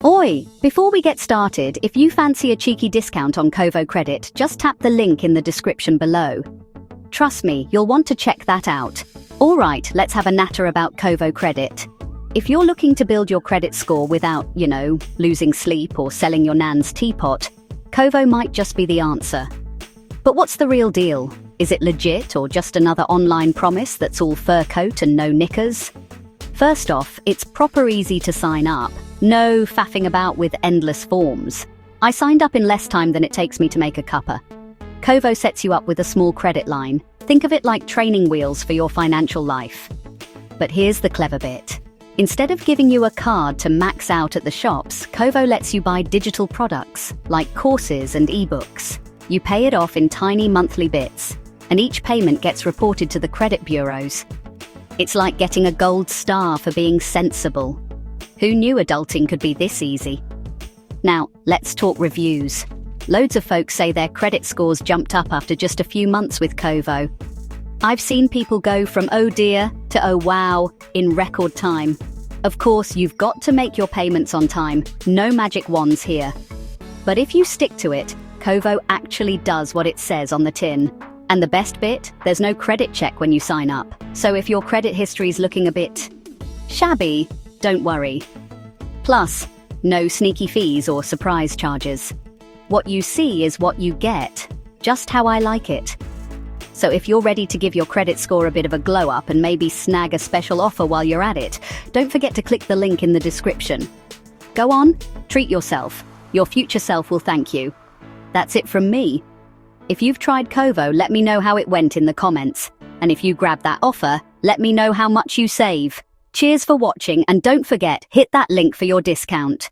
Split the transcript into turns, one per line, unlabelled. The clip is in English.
Oi! Before we get started, if you fancy a cheeky discount on Kovo Credit, just tap the link in the description below. Trust me, you'll want to check that out. Alright, let's have a natter about Kovo Credit. If you're looking to build your credit score without, losing sleep or selling your nan's teapot, Kovo might just be the answer. But what's the real deal? Is it legit or just another online promise that's all fur coat and no knickers? First off, it's proper easy to sign up. No faffing about with endless forms. I signed up in less time than it takes me to make a cuppa. Kovo sets you up with a small credit line. Think of it like training wheels for your financial life. But here's the clever bit. Instead of giving you a card to max out at the shops, Kovo lets you buy digital products, like courses and ebooks. You pay it off in tiny monthly bits, and each payment gets reported to the credit bureaus. It's like getting a gold star for being sensible. Who knew adulting could be this easy? Now, let's talk reviews. Loads of folks say their credit scores jumped up after just a few months with Kovo. I've seen people go from oh dear to oh wow in record time. Of course, you've got to make your payments on time. No magic wands here. But if you stick to it, Kovo actually does what it says on the tin. And the best bit? There's no credit check when you sign up. So if your credit history's looking a bit shabby, don't worry. Plus, no sneaky fees or surprise charges. What you see is what you get, just how I like it. So if you're ready to give your credit score a bit of a glow up and maybe snag a special offer while you're at it, don't forget to click the link in the description. Go on, treat yourself. Your future self will thank you. That's it from me. If you've tried Kovo, let me know how it went in the comments. And if you grab that offer, let me know how much you save. Cheers for watching, and don't forget, hit that link for your discount.